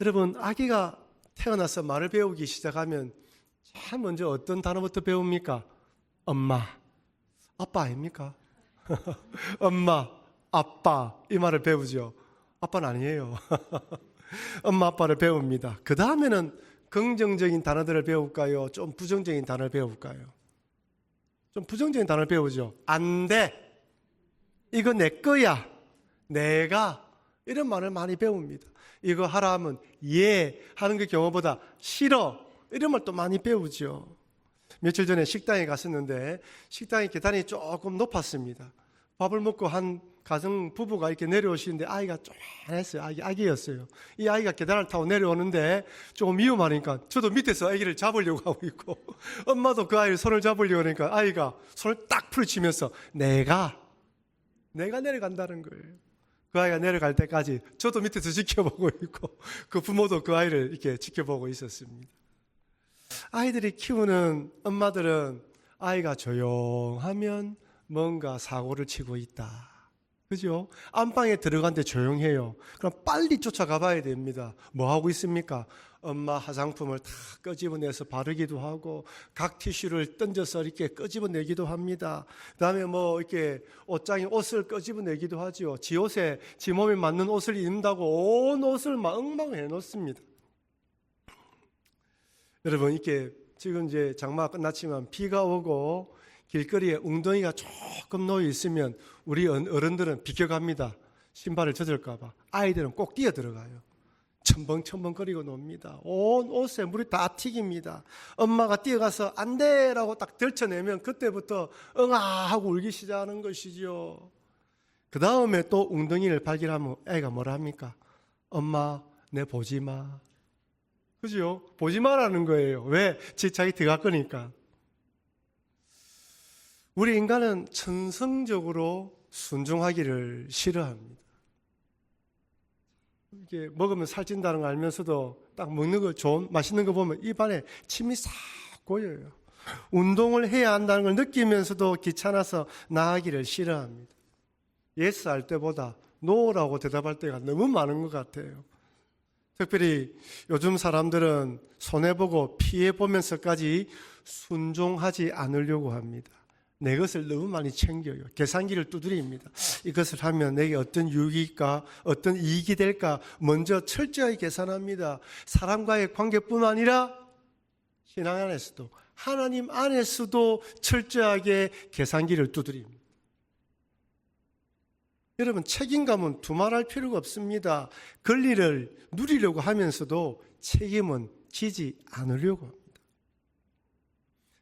여러분, 아기가 태어나서 말을 배우기 시작하면 제일 먼저 어떤 단어부터 배웁니까? 엄마, 아빠 아닙니까? 엄마, 아빠 이 말을 배우죠. 아빠는 아니에요. 엄마, 아빠를 배웁니다. 그 다음에는 긍정적인 단어들을 배울까요? 좀 부정적인 단어를 배울까요? 좀 부정적인 단어를 배우죠. 안 돼. 이거 내 거야. 내가. 이런 말을 많이 배웁니다. 이거 하라 하면 예 하는 그 경우보다 싫어. 이런 말 또 많이 배우죠. 며칠 전에 식당에 갔었는데 식당의 계단이 조금 높았습니다. 밥을 먹고 한 가정 부부가 이렇게 내려오시는데 아이가 쪼만했어요. 아기였어요. 이 아이가 계단을 타고 내려오는데 조금 위험하니까 저도 밑에서 아기를 잡으려고 하고 있고 엄마도 그 아이를 손을 잡으려고 하니까 아이가 손을 딱 풀치면서 내가 내려간다는 거예요. 그 아이가 내려갈 때까지 저도 밑에서 지켜보고 있고 그 부모도 그 아이를 이렇게 지켜보고 있었습니다. 아이들이 키우는 엄마들은 아이가 조용하면 뭔가 사고를 치고 있다. 그죠? 안방에 들어간데 조용해요. 그럼 빨리 쫓아가 봐야 됩니다. 뭐 하고 있습니까? 엄마 화장품을 다 끄집어내서 바르기도 하고 각 티슈를 던져서 이렇게 끄집어내기도 합니다. 그다음에 뭐 이렇게 옷장에 옷을 끄집어내기도 하죠. 지 옷에 지 몸에 맞는 옷을 입는다고 온 옷을 막 엉망해 놓습니다. 여러분, 이렇게 지금 이제 장마가 끝났지만 비가 오고 길거리에 웅덩이가 조금 놓여 있으면 우리 어른들은 비켜갑니다. 신발을 젖을까 봐. 아이들은 꼭 뛰어 들어가요. 첨벙첨벙거리고 놉니다. 온 옷에 물이 다 튀깁니다. 엄마가 뛰어가서 안 돼라고 딱 들쳐내면 그때부터 응아 하고 울기 시작하는 것이죠. 그 다음에 또 웅덩이를 발견하면 애가 뭐라 합니까? 엄마, 내 보지 마. 그죠? 보지 마라는 거예요. 왜? 자기 들어갈 거니까. 우리 인간은 천성적으로 순종하기를 싫어합니다. 이게 먹으면 살찐다는 거 알면서도 딱 먹는 거 좋은 맛있는 거 보면 입안에 침이 싹 고여요. 운동을 해야 한다는 걸 느끼면서도 귀찮아서 나가기를 싫어합니다. 예스 할 때보다 노라고 대답할 때가 너무 많은 것 같아요. 특별히 요즘 사람들은 손해보고 피해보면서까지 순종하지 않으려고 합니다. 내 것을 너무 많이 챙겨요. 계산기를 두드립니다. 이것을 하면 내게 어떤 유익일까, 어떤 이익이 될까 먼저 철저하게 계산합니다. 사람과의 관계뿐만 아니라 신앙 안에서도 하나님 안에서도 철저하게 계산기를 두드립니다. 여러분, 책임감은 두말할 필요가 없습니다. 권리를 누리려고 하면서도 책임은 지지 않으려고 합니다.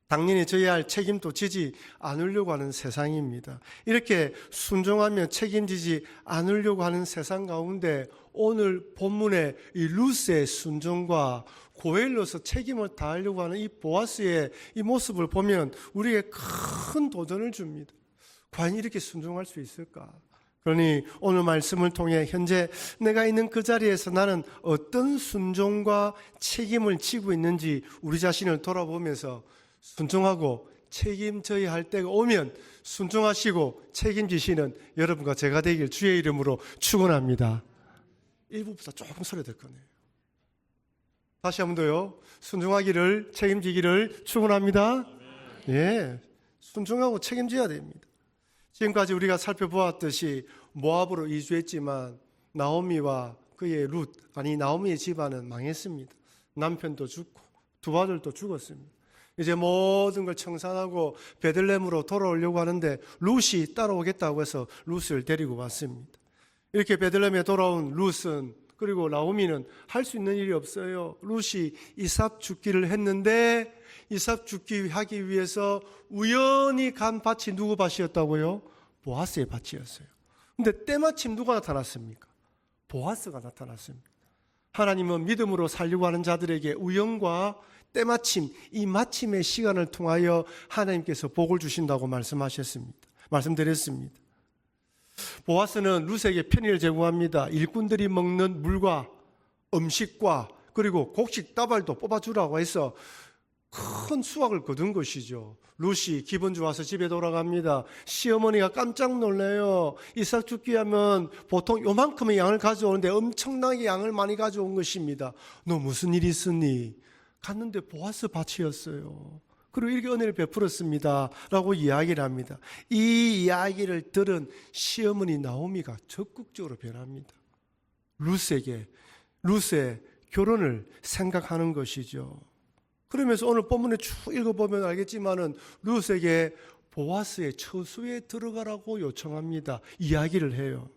당연히 져야 할 책임도 지지 않으려고 하는 세상입니다. 이렇게 순종하며 책임지지 않으려고 하는 세상 가운데 오늘 본문의 이 룻의 순종과 고엘로서 책임을 다하려고 하는 이 보아스의 이 모습을 보면 우리에게 큰 도전을 줍니다. 과연 이렇게 순종할 수 있을까? 그러니 오늘 말씀을 통해 현재 내가 있는 그 자리에서 나는 어떤 순종과 책임을 지고 있는지 우리 자신을 돌아보면서 순종하고 책임져야 할 때가 오면 순종하시고 책임지시는 여러분과 제가 되길 주의 이름으로 축원합니다. 1부부터 조금 소리될 거네요. 다시 한 번 더요. 순종하기를 책임지기를 축원합니다. 예, 순종하고 책임져야 됩니다. 지금까지 우리가 살펴보았듯이 모압으로 이주했지만 나오미와 그의 나오미의 집안은 망했습니다. 남편도 죽고 두 아들도 죽었습니다. 이제 모든 걸 청산하고 베들레헴으로 돌아오려고 하는데 룻이 따라오겠다고 해서 룻을 데리고 왔습니다. 이렇게 베들레헴에 돌아온 룻은 그리고 나오미는 할 수 있는 일이 없어요. 룻이 이삭 죽기를 했는데 이삭 죽기 하기 위해서 우연히 간 밭이 누구 밭이었다고요? 보아스의 밭이었어요. 근데 때마침 누가 나타났습니까? 보아스가 나타났습니다. 하나님은 믿음으로 살려고 하는 자들에게 우연과 때마침 이 마침의 시간을 통하여 하나님께서 복을 주신다고 말씀드렸습니다. 보아스는 룻에게 편의를 제공합니다. 일꾼들이 먹는 물과 음식과 그리고 곡식 다발도 뽑아주라고 해서 큰 수확을 거둔 것이죠. 룻이 기분 좋아서 집에 돌아갑니다. 시어머니가 깜짝 놀래요. 이삭 죽기 하면 보통 요만큼의 양을 가져오는데 엄청나게 양을 많이 가져온 것입니다. 너 무슨 일이 있으니? 갔는데 보아스 밭이었어요. 그리고 이렇게 은혜를 베풀었습니다 라고 이야기를 합니다. 이 이야기를 들은 시어머니 나오미가 적극적으로 변합니다. 룻의 결혼을 생각하는 것이죠. 그러면서 오늘 본문에 쭉 읽어보면 알겠지만은 룻에게 보아스의 처소에 들어가라고 요청합니다. 이야기를 해요.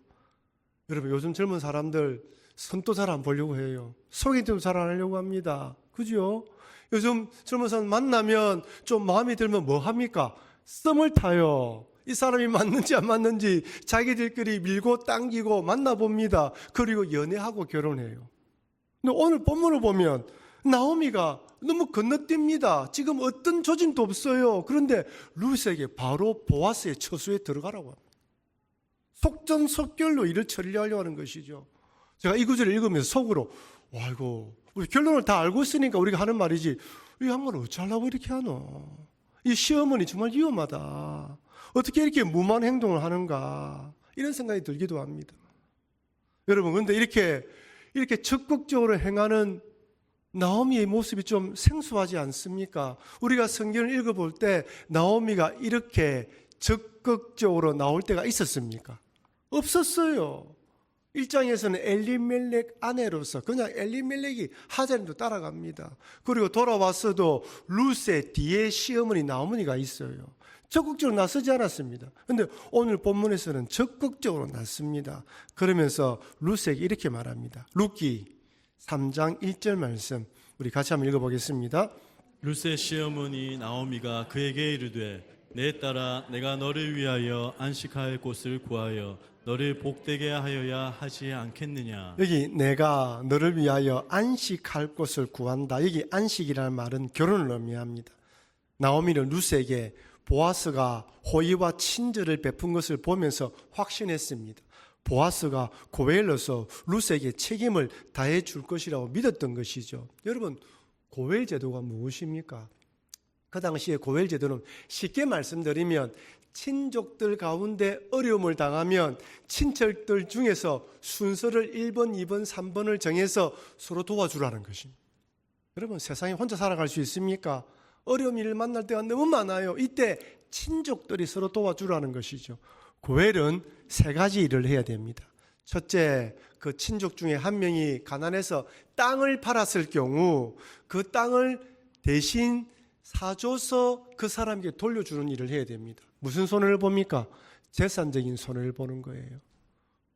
여러분, 요즘 젊은 사람들 선도 잘 안 보려고 해요. 소개팅 잘 안 하려고 합니다. 그죠? 요즘 젊은 사람 만나면 좀 마음에 들면 뭐 합니까? 썸을 타요. 이 사람이 맞는지 안 맞는지 자기들끼리 밀고 당기고 만나봅니다. 그리고 연애하고 결혼해요. 근데 오늘 본문을 보면 나오미가 너무 건너뜁니다. 지금 어떤 조짐도 없어요. 그런데 룻에게 바로 보아스의 처소에 들어가라고 합니다. 속전속결로 일을 처리하려고 하는 것이죠. 제가 이 구절을 읽으면서 속으로 아이고, 우리 결론을 다 알고 있으니까 우리가 하는 말이지, 이 양반은 어쩌려고 이렇게 하노? 이 시어머니 정말 위험하다. 어떻게 이렇게 무모한 행동을 하는가? 이런 생각이 들기도 합니다. 여러분, 그런데 이렇게 적극적으로 행하는 나오미의 모습이 좀 생소하지 않습니까? 우리가 성경을 읽어볼 때 나오미가 이렇게 적극적으로 나올 때가 있었습니까? 없었어요. 1장에서는 엘리멜렉 아내로서 그냥 엘리멜렉이 하자님도 따라갑니다. 그리고 돌아왔어도 룻의 뒤에 시어머니 나오미가 있어요. 적극적으로 나서지 않았습니다. 그런데 오늘 본문에서는 적극적으로 나섭니다. 그러면서 룻에게 이렇게 말합니다. 룻기 3장 1절 말씀 우리 같이 한번 읽어보겠습니다. 룻의 시어머니 나오미가 그에게 이르되 내 딸아 내가 너를 위하여 안식할 곳을 구하여 너를 복되게 하여야 하지 않겠느냐. 여기 내가 너를 위하여 안식할 곳을 구한다. 여기 안식이라는 말은 결혼을 의미합니다. 나오미는 룻에게 보아스가 호의와 친절을 베푼 것을 보면서 확신했습니다. 보아스가 고엘로서 룻에게 책임을 다해 줄 것이라고 믿었던 것이죠. 여러분, 고엘 제도가 무엇입니까? 그 당시에 고엘 제도는 쉽게 말씀드리면 친족들 가운데 어려움을 당하면 친척들 중에서 순서를 1번, 2번, 3번을 정해서 서로 도와주라는 것입니다. 여러분, 세상에 혼자 살아갈 수 있습니까? 어려운 일을 만날 때가 너무 많아요. 이때 친족들이 서로 도와주라는 것이죠. 고엘은 3가지 일을 해야 됩니다. 첫째, 그 친족 중에 한 명이 가난해서 땅을 팔았을 경우 그 땅을 대신 사줘서 그 사람에게 돌려주는 일을 해야 됩니다. 무슨 손해를 봅니까? 재산적인 손해를 보는 거예요.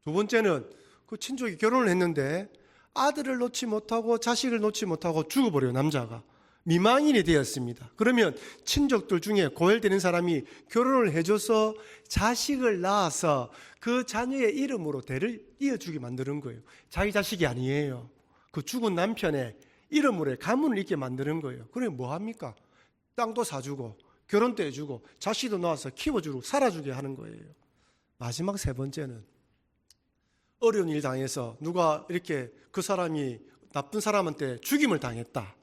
두 번째는 그 친족이 결혼을 했는데 아들을 놓지 못하고 자식을 놓지 못하고 죽어버려요. 남자가. 미망인이 되었습니다. 그러면 친족들 중에 고엘되는 사람이 결혼을 해줘서 자식을 낳아서 그 자녀의 이름으로 대를 이어주게 만드는 거예요. 자기 자식이 아니에요. 그 죽은 남편의 이름으로 가문을 잇게 만드는 거예요. 그러면 뭐 합니까? 땅도 사주고 결혼도 해주고 자식도 낳아서 키워주고 살아주게 하는 거예요. 마지막 3번째는 어려운 일 당해서 누가 이렇게 그 사람이 나쁜 사람한테 죽임을 당했다.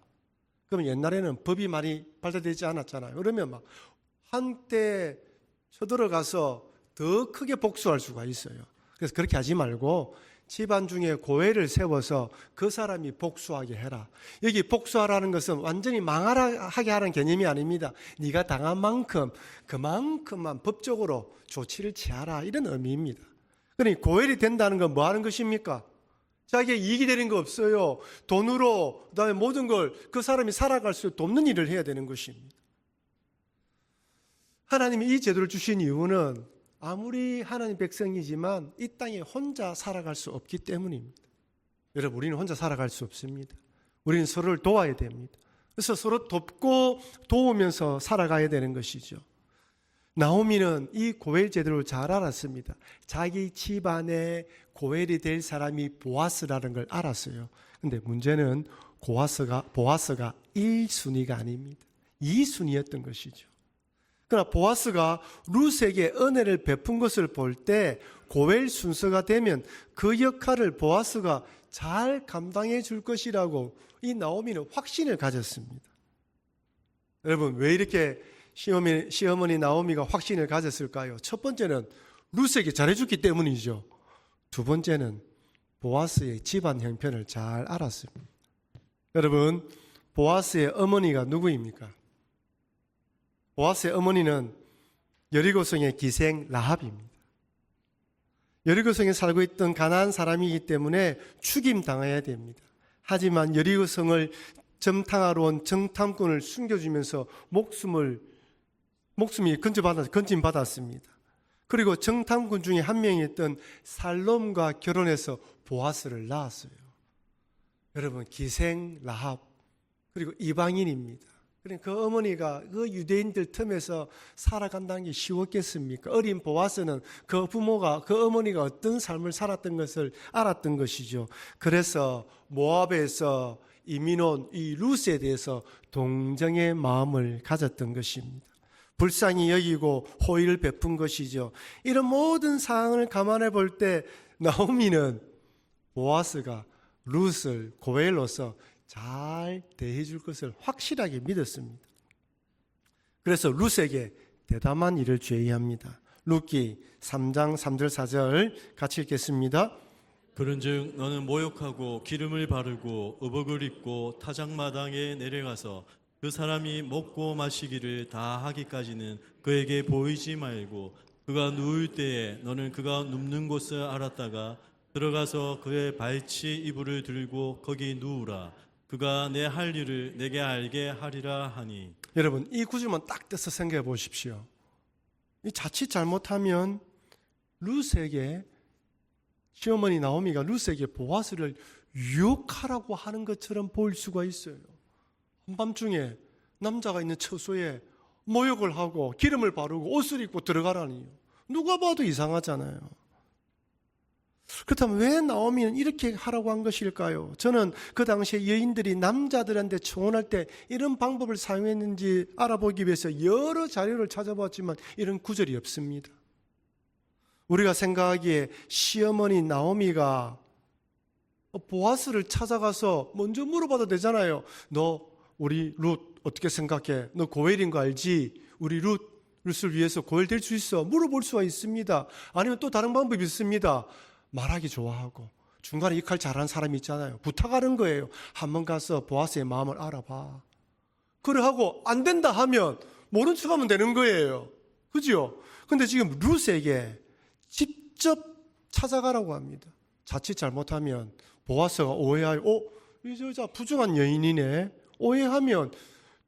그러면 옛날에는 법이 많이 발달되지 않았잖아요. 그러면 막 한때 쳐들어가서 더 크게 복수할 수가 있어요. 그래서 그렇게 하지 말고 집안 중에 고엘을 세워서 그 사람이 복수하게 해라. 여기 복수하라는 것은 완전히 망하게 하는 개념이 아닙니다. 네가 당한 만큼 그만큼만 법적으로 조치를 취하라, 이런 의미입니다. 그러니 고엘이 된다는 건 뭐 하는 것입니까? 자기의 이익이 되는 거 없어요. 돈으로 그다음에 모든 걸 그 사람이 살아갈 수 돕는 일을 해야 되는 것입니다. 하나님이 이 제도를 주신 이유는 아무리 하나님 백성이지만 이 땅에 혼자 살아갈 수 없기 때문입니다. 여러분, 우리는 혼자 살아갈 수 없습니다. 우리는 서로를 도와야 됩니다. 그래서 서로 돕고 도우면서 살아가야 되는 것이죠. 나오미는 이 고엘 제도를 잘 알았습니다. 자기 집안에 고엘이 될 사람이 보아스라는 걸 알았어요. 그런데 문제는 보아스가 1순위가 아닙니다. 2순위였던 것이죠. 그러나 보아스가 룻에게 은혜를 베푼 것을 볼 때 고엘 순서가 되면 그 역할을 보아스가 잘 감당해 줄 것이라고 이 나오미는 확신을 가졌습니다. 여러분, 왜 이렇게 시어머니 나오미가 확신을 가졌을까요? 첫 번째는 룻에게 잘해줬기 때문이죠. 두 번째는 보아스의 집안 형편을 잘 알았습니다. 여러분, 보아스의 어머니가 누구입니까? 보아스의 어머니는 여리고성의 기생 라합입니다. 여리고성에 살고 있던 가나안 사람이기 때문에 죽임당해야 됩니다. 하지만 여리고성을 점탕하러 온 정탐꾼을 숨겨주면서 목숨이 건진받았습니다. 그리고 정탐꾼 중에 한 명이었던 살롬과 결혼해서 보아스를 낳았어요. 여러분, 기생 라합 그리고 이방인입니다. 그러니까 그 어머니가 그 유대인들 틈에서 살아간다는 게 쉬웠겠습니까? 어린 보아스는 그 부모가, 그 어머니가 어떤 삶을 살았던 것을 알았던 것이죠. 그래서 모압에서 이민 온 이 룻에 대해서 동정의 마음을 가졌던 것입니다. 불쌍히 여기고 호의를 베푼 것이죠. 이런 모든 상황을 감안해 볼 때 나오미는 보아스가 룻을 고엘로서 잘 대해줄 것을 확실하게 믿었습니다. 그래서 룻에게 대담한 일을 제의합니다. 룻기 3장 3절 4절 같이 읽겠습니다. 그런즉 너는 모욕하고 기름을 바르고 의복을 입고 타작마당에 내려가서 그 사람이 먹고 마시기를 다 하기까지는 그에게 보이지 말고 그가 누울 때에 너는 그가 눕는 곳을 알았다가 들어가서 그의 발치 이불을 들고 거기 누우라. 그가 내 할 일을 내게 알게 하리라 하니. 여러분, 이 구절만 딱 떼서 생각해 보십시오. 이 자칫 잘못하면 룻에게, 시어머니 나오미가 룻에게 보아스를 유혹하라고 하는 것처럼 보일 수가 있어요. 한밤중에 남자가 있는 처소에 모욕을 하고 기름을 바르고 옷을 입고 들어가라니요. 누가 봐도 이상하잖아요. 그렇다면 왜 나오미는 이렇게 하라고 한 것일까요? 저는 그 당시에 여인들이 남자들한테 청혼할 때 이런 방법을 사용했는지 알아보기 위해서 여러 자료를 찾아봤지만 이런 구절이 없습니다. 우리가 생각하기에 시어머니 나오미가 보아스를 찾아가서 먼저 물어봐도 되잖아요. 너 우리 룻 어떻게 생각해? 너 고엘인 거 알지? 우리 룻을 위해서 고엘 될 수 있어? 물어볼 수가 있습니다. 아니면 또 다른 방법이 있습니다. 말하기 좋아하고 중간에 역할 잘하는 사람이 있잖아요. 부탁하는 거예요. 한번 가서 보아스의 마음을 알아봐. 그래 하고 안 된다 하면 모른 척하면 되는 거예요. 그죠? 근데 지금 룻에게 직접 찾아가라고 합니다. 자칫 잘못하면 보아스가 오해하여 이 여자 부정한 여인이네. 오해하면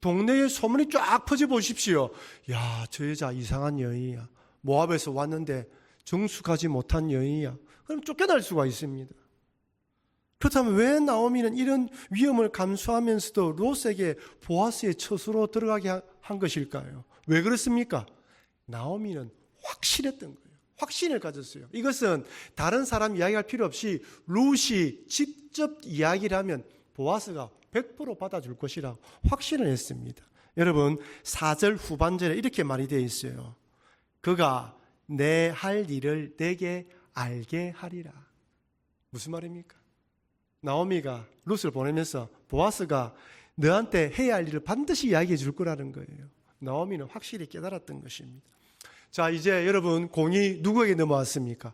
동네에 소문이 쫙 퍼져 보십시오. 야, 저 여자 이상한 여인이야. 모압에서 왔는데 정숙하지 못한 여인이야. 그럼 쫓겨날 수가 있습니다. 그렇다면 왜 나오미는 이런 위험을 감수하면서도 롯에게 보아스의 처소로 들어가게 한 것일까요? 왜 그렇습니까? 나오미는 확신했던 거예요. 확신을 가졌어요. 이것은 다른 사람 이야기할 필요 없이 롯이 직접 이야기를 하면 보아스가 100% 받아줄 것이라고 확신을 했습니다. 여러분, 4절 후반절에 이렇게 말이 되어 있어요. 그가 내 할 일을 내게 알게 하리라. 무슨 말입니까? 나오미가 룻을 보내면서 보아스가 너한테 해야 할 일을 반드시 이야기해 줄 거라는 거예요. 나오미는 확실히 깨달았던 것입니다. 자, 이제 여러분 공이 누구에게 넘어왔습니까?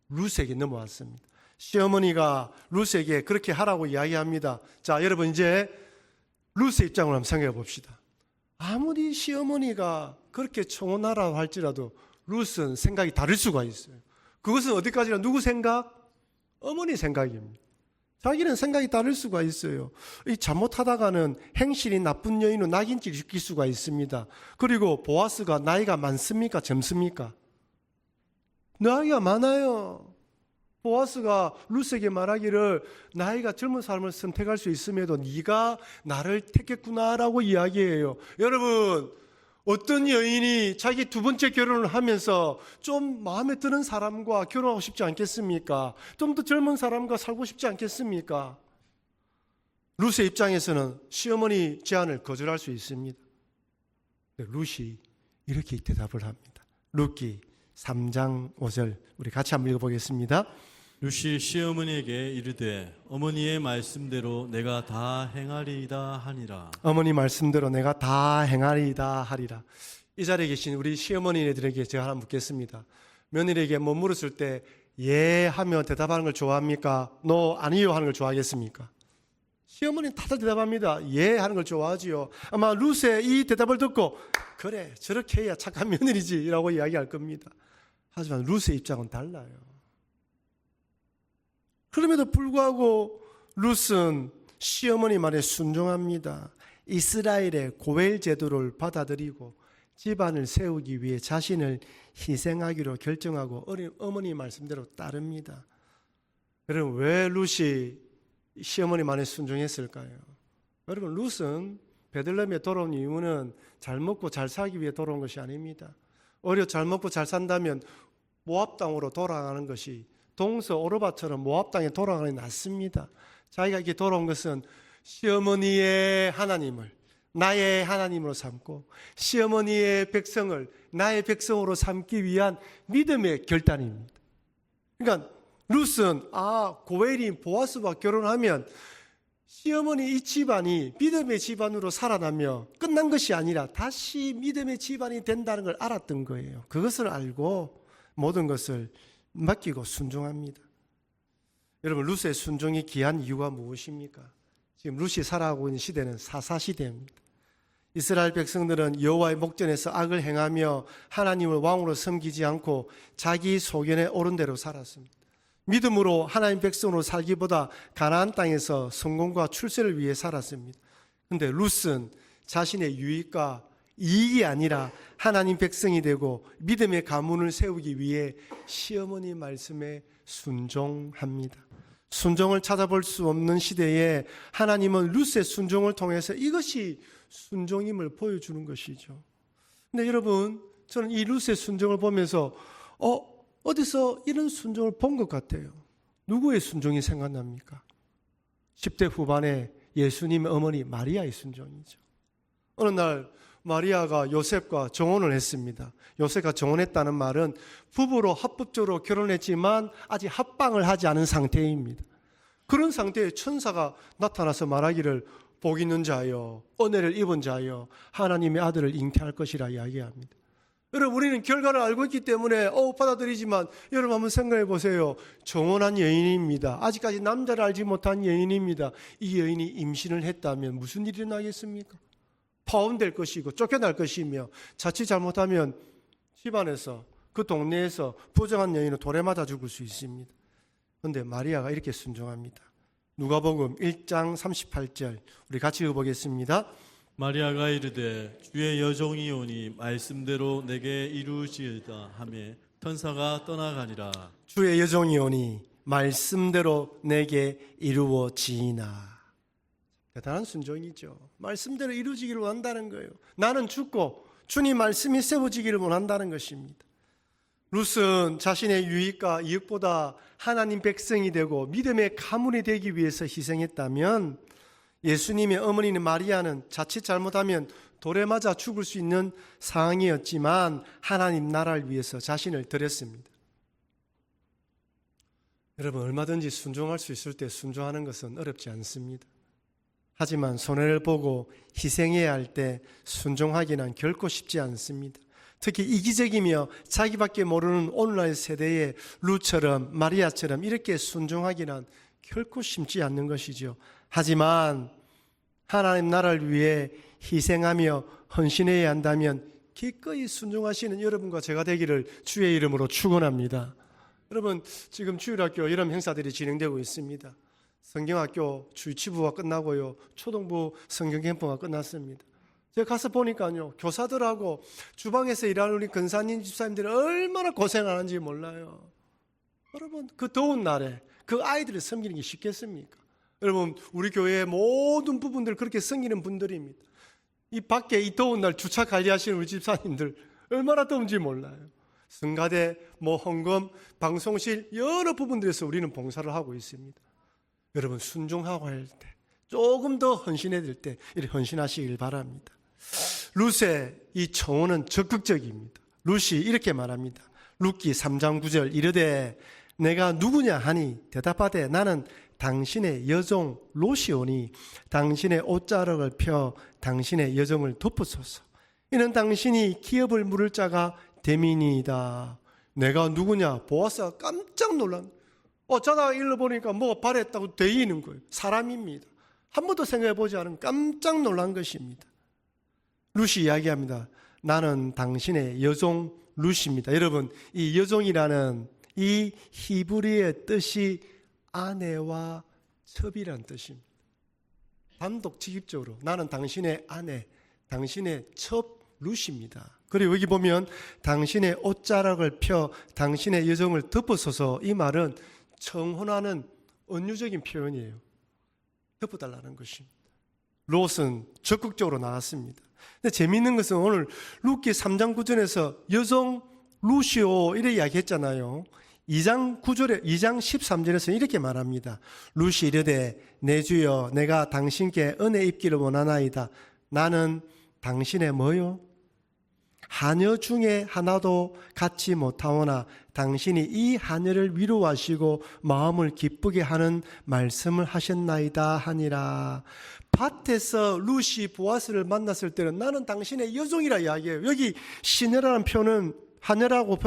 룻에게 넘어왔습니다. 시어머니가 룻에게 그렇게 하라고 이야기합니다. 자, 여러분 이제 룻의 입장을 한번 생각해 봅시다. 아무리 시어머니가 그렇게 청혼하라고 할지라도 룻은 생각이 다를 수가 있어요. 그것은 어디까지나 누구 생각? 어머니 생각입니다. 자기는 생각이 다를 수가 있어요. 이 잘못하다가는 행실이 나쁜 여인으로 낙인찍 시킬 수가 있습니다. 그리고 보아스가 나이가 많습니까? 젊습니까? 나이가 많아요. 보아스가 룻에게 말하기를 나이가 젊은 사람을 선택할 수 있음에도 네가 나를 택했구나라고 이야기해요. 여러분, 어떤 여인이 자기 두 번째 결혼을 하면서 좀 마음에 드는 사람과 결혼하고 싶지 않겠습니까? 좀 더 젊은 사람과 살고 싶지 않겠습니까? 룻의 입장에서는 시어머니 제안을 거절할 수 있습니다. 룻이 이렇게 대답을 합니다. 룻기 3장 5절 우리 같이 한번 읽어보겠습니다. 룻이 시어머니에게 이르되 어머니의 말씀대로 내가 다 행하리이다 하니라. 어머니 말씀대로 내가 다 행하리이다 하리라. 이 자리에 계신 우리 시어머니들에게 제가 하나 묻겠습니다. 며느리에게 뭐 물었을 때 예 하며 대답하는 걸 좋아합니까? 노 아니요 하는 걸 좋아하겠습니까? 시어머니는 다들 대답합니다. 예 하는 걸 좋아하지요. 아마 룻의 이 대답을 듣고 그래 저렇게 해야 착한 며느리지 라고 이야기할 겁니다. 하지만 룻의 입장은 달라요. 그럼에도 불구하고 룻은 시어머니 말에 순종합니다. 이스라엘의 고엘 제도를 받아들이고 집안을 세우기 위해 자신을 희생하기로 결정하고 어머니 말씀대로 따릅니다. 여러분 왜 룻이 시어머니 말에 순종했을까요? 여러분 룻은 베들레헴에 돌아온 이유는 잘 먹고 잘 살기 위해 돌아온 것이 아닙니다. 오히려 잘 먹고 잘 산다면 모압 땅으로 돌아가는 것이 동서 오르바처럼 모압 땅에 돌아가는 게 낫습니다. 자기가 이렇게 돌아온 것은 시어머니의 하나님을 나의 하나님으로 삼고 시어머니의 백성을 나의 백성으로 삼기 위한 믿음의 결단입니다. 그러니까 룻은 고엘인 보아스와 결혼하면 시어머니 이 집안이 믿음의 집안으로 살아나며 끝난 것이 아니라 다시 믿음의 집안이 된다는 걸 알았던 거예요. 그것을 알고 모든 것을 맡기고 순종합니다. 여러분 룻의 순종이 귀한 이유가 무엇입니까? 지금 룻이 살아가고 있는 시대는 사사시대입니다. 이스라엘 백성들은 여호와의 목전에서 악을 행하며 하나님을 왕으로 섬기지 않고 자기 소견에 옳은 대로 살았습니다. 믿음으로 하나님 백성으로 살기보다 가나안 땅에서 성공과 출세를 위해 살았습니다. 그런데 룻은 자신의 유익과 이익이 아니라 하나님 백성이 되고 믿음의 가문을 세우기 위해 시어머니 말씀에 순종합니다. 순종을 찾아볼 수 없는 시대에 하나님은 룻의 순종을 통해서 이것이 순종임을 보여주는 것이죠. 근데 여러분 저는 이 룻의 순종을 보면서 어디서 이런 순종을 본 것 같아요. 누구의 순종이 생각납니까? 10대 후반에 예수님의 어머니 마리아의 순종이죠. 어느 날 마리아가 요셉과 정혼을 했습니다. 요셉과 정혼했다는 말은 부부로 합법적으로 결혼했지만 아직 합방을 하지 않은 상태입니다. 그런 상태에 천사가 나타나서 말하기를 복 있는 자여 은혜를 입은 자여 하나님의 아들을 잉태할 것이라 이야기합니다. 여러분 우리는 결과를 알고 있기 때문에 받아들이지만 여러분 한번 생각해 보세요. 정혼한 여인입니다. 아직까지 남자를 알지 못한 여인입니다. 이 여인이 임신을 했다면 무슨 일이 일어나겠습니까? 파혼될 것이고 쫓겨날 것이며 자칫 잘못하면 집안에서 그 동네에서 부정한 여인은 돌에 맞아 죽을 수 있습니다. 그런데 마리아가 이렇게 순종합니다. 누가복음 1장 38절 우리 같이 읽어보겠습니다. 마리아가 이르되 주의 여종이 오니 말씀대로 내게 이루어지이다 하며 천사가 떠나가니라. 주의 여종이 오니 말씀대로 내게 이루어지이나. 대단한 순종이죠. 말씀대로 이루어지기를 원한다는 거예요. 나는 죽고 주님 말씀이 세워지기를 원한다는 것입니다. 룻은 자신의 유익과 이익보다 하나님 백성이 되고 믿음의 가문이 되기 위해서 희생했다면 예수님의 어머니는 마리아는 자칫 잘못하면 돌에 맞아 죽을 수 있는 상황이었지만 하나님 나라를 위해서 자신을 드렸습니다. 여러분 얼마든지 순종할 수 있을 때 순종하는 것은 어렵지 않습니다. 하지만 손해를 보고 희생해야 할 때 순종하기는 결코 쉽지 않습니다. 특히 이기적이며 자기밖에 모르는 오늘날 세대의 룻처럼 마리아처럼 이렇게 순종하기는 결코 쉽지 않는 것이죠. 하지만 하나님 나라를 위해 희생하며 헌신해야 한다면 기꺼이 순종하시는 여러분과 제가 되기를 주의 이름으로 축원합니다. 여러분 지금 주일학교 여름 행사들이 진행되고 있습니다. 성경학교 주치부가 끝나고요. 초등부 성경 캠프가 끝났습니다. 제가 가서 보니까요. 교사들하고 주방에서 일하는 우리 근사님 집사님들이 얼마나 고생하는지 몰라요. 여러분 그 더운 날에 그 아이들을 섬기는 게 쉽겠습니까? 여러분 우리 교회의 모든 부분들 그렇게 섬기는 분들입니다. 이 밖에 이 더운 날 주차 관리하시는 우리 집사님들 얼마나 더운지 몰라요. 성가대, 헌금, 방송실 여러 부분들에서 우리는 봉사를 하고 있습니다. 여러분 순종하고 할 때 조금 더 헌신해야 될 때 이렇게 헌신하시길 바랍니다. 룻의 이 청혼은 적극적입니다. 룻이 이렇게 말합니다. 룻기 3장 9절 이르되 내가 누구냐 하니 대답하되 나는 당신의 여종 롯이오니 당신의 옷자락을 펴 당신의 여정을 덮으소서. 이는 당신이 기업을 물을 자가 됨이니이다. 내가 누구냐? 보아스가 깜짝 놀란. 자다가 일러보니까 뭐가 발했다고 되어 있는 거예요. 사람입니다. 한 번도 생각해보지 않은 깜짝 놀란 것입니다. 룻이 이야기합니다. 나는 당신의 여종 룻입니다. 여러분, 이 여종이라는 이 히브리의 뜻이 아내와 첩이라는 뜻입니다. 단독직입적으로 나는 당신의 아내, 당신의 첩 룻입니다. 그리고 여기 보면 당신의 옷자락을 펴 당신의 여정을 덮어서서, 이 말은 청혼하는 은유적인 표현이에요. 덮어달라는 것입니다. 롯은 적극적으로 나왔습니다. 근데 재미있는 것은 오늘 룻기 3장 9절에서 여종 룻이요 이렇게 이야기했잖아요. 2장 13절에서 이렇게 말합니다. 룻이 이르되 내 주여 내가 당신께 은혜 입기를 원하나이다. 나는 당신의 뭐요? 하녀 중에 하나도 갖지 못하오나 당신이 이 하녀를 위로하시고 마음을 기쁘게 하는 말씀을 하셨나이다 하니라. 밭에서 룻이 보아스를 만났을 때는 나는 당신의 여종이라 이야기해요. 여기 시녀라는 표현은, 하녀라고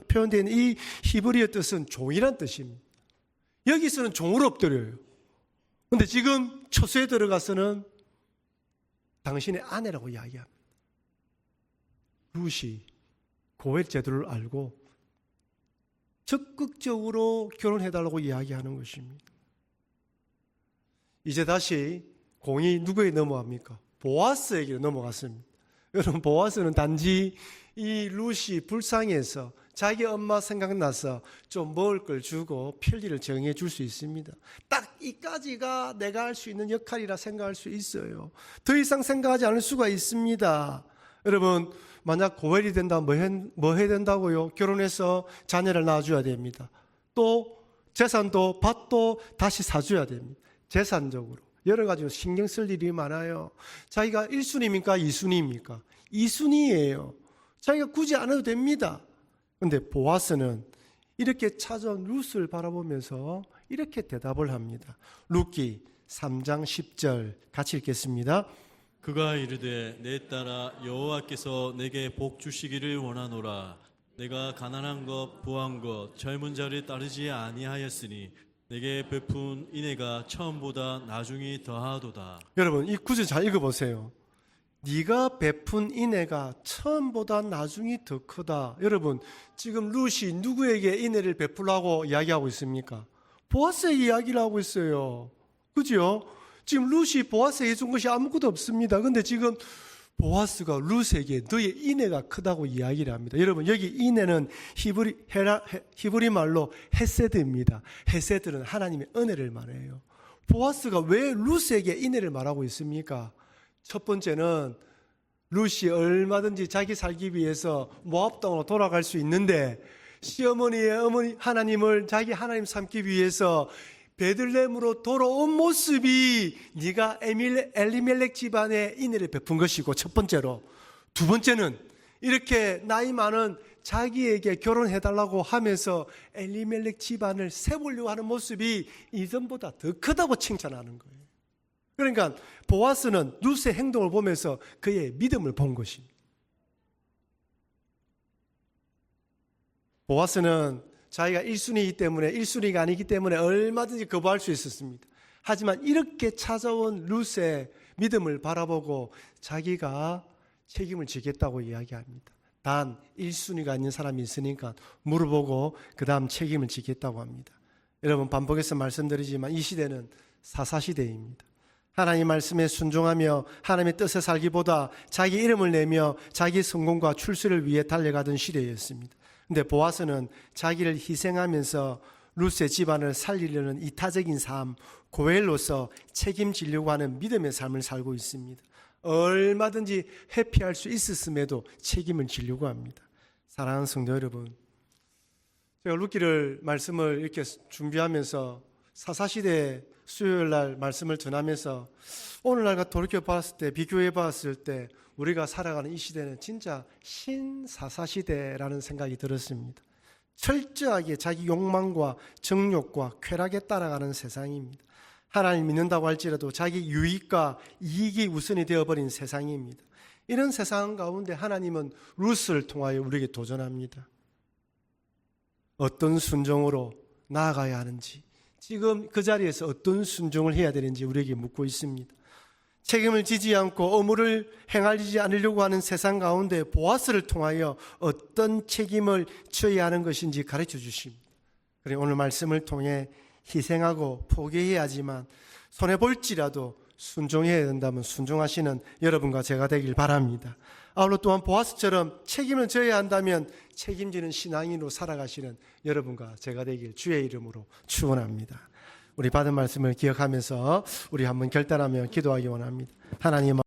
표현된 이 히브리어 뜻은 종이란 뜻입니다. 여기서는 종을 엎드려요. 근데 지금 처소에 들어가서는 당신의 아내라고 이야기합니다. 룻이 고엘 제도를 알고 적극적으로 결혼해달라고 이야기하는 것입니다. 이제 다시 공이 누구에게 넘어갑니까? 보아스에게 넘어갔습니다. 여러분, 보아스는 단지 이 룻이 불쌍해서 자기 엄마 생각나서 좀 먹을 걸 주고 편리를 정해 줄 수 있습니다. 딱 이까지가 내가 할 수 있는 역할이라 생각할 수 있어요. 더 이상 생각하지 않을 수가 있습니다. 여러분, 만약 고엘이 된다면 뭐 해야 된다고요? 결혼해서 자녀를 낳아줘야 됩니다. 또 재산도 밭도 다시 사줘야 됩니다. 재산적으로 여러 가지로 신경 쓸 일이 많아요. 자기가 1순위입니까? 2순위입니까? 2순위예요. 자기가 굳이 안 해도 됩니다. 그런데 보아스는 이렇게 찾아온 룻을 바라보면서 이렇게 대답을 합니다. 룻기 3장 10절 같이 읽겠습니다. 그가 이르되 내 딸아 여호와께서 내게 복 주시기를 원하노라. 내가 가난한 것 부한 것 젊은 자를 따르지 아니하였으니 내게 베푼 인애가 처음보다 나중이 더하도다. 여러분, 이 구절 잘 읽어보세요. 네가 베푼 인애가 처음보다 나중이 더 크다. 여러분, 지금 룻이 누구에게 인애를 베풀라고 이야기하고 있습니까? 보아스에게 이야기를 하고 있어요. 그죠? 지금 룻이 보아스에게 준 것이 아무것도 없습니다. 그런데 지금 보아스가 룻에게 너의 인애가 크다고 이야기를 합니다. 여러분, 여기 인애는 히브리 말로 헤세드입니다. 헤세드는 하나님의 은혜를 말해요. 보아스가 왜 룻에게 인애를 말하고 있습니까? 첫 번째는 룻이 얼마든지 자기 살기 위해서 모압 땅으로 돌아갈 수 있는데 시어머니의 어머니 하나님을 자기 하나님 삼기 위해서 베들레헴으로 돌아온 모습이 네가 엘리멜렉 집안에 인애를 베푼 것이고 첫 번째로, 두 번째는 이렇게 나이 많은 자기에게 결혼해달라고 하면서 엘리멜렉 집안을 세우려고 하는 모습이 이전보다 더 크다고 칭찬하는 거예요. 그러니까 보아스는 룻의 행동을 보면서 그의 믿음을 본 것입니다. 보아스는 자기가 1순위이기 때문에 1순위가 아니기 때문에 얼마든지 거부할 수 있었습니다. 하지만 이렇게 찾아온 룻의 믿음을 바라보고 자기가 책임을 지겠다고 이야기합니다. 단 1순위가 아닌 사람이 있으니까 물어보고 그 다음 책임을 지겠다고 합니다. 여러분, 반복해서 말씀드리지만 이 시대는 사사시대입니다. 하나님 말씀에 순종하며 하나님의 뜻에 살기보다 자기 이름을 내며 자기 성공과 출세를 위해 달려가던 시대였습니다. 근데 보아스는 자기를 희생하면서 룻의 집안을 살리려는 이타적인 삶, 고엘로서 책임지려고 하는 믿음의 삶을 살고 있습니다. 얼마든지 회피할 수 있었음에도 책임을 지려고 합니다. 사랑하는 성도 여러분, 제가 룻기를 말씀을 이렇게 준비하면서 사사시대 수요일 날 말씀을 전하면서 오늘날과 돌이켜 봤을 때, 비교해 봤을 때 우리가 살아가는 이 시대는 진짜 신사사시대라는 생각이 들었습니다. 철저하게 자기 욕망과 정욕과 쾌락에 따라가는 세상입니다. 하나님 믿는다고 할지라도 자기 유익과 이익이 우선이 되어버린 세상입니다. 이런 세상 가운데 하나님은 룻을 통하여 우리에게 도전합니다. 어떤 순종으로 나아가야 하는지, 지금 그 자리에서 어떤 순종을 해야 되는지 우리에게 묻고 있습니다. 책임을 지지 않고 의무를 행하지 않으려고 하는 세상 가운데 보아스를 통하여 어떤 책임을 져야 하는 것인지 가르쳐 주십니다. 그리고 오늘 말씀을 통해 희생하고 포기해야 하지만 손해볼지라도 순종해야 된다면 순종하시는 여러분과 제가 되길 바랍니다. 아울러 또한 보아스처럼 책임을 져야 한다면 책임지는 신앙인으로 살아가시는 여러분과 제가 되길 주의 이름으로 축원합니다. 우리 받은 말씀을 기억하면서 우리 한번 결단하며 기도하기 원합니다. 하나님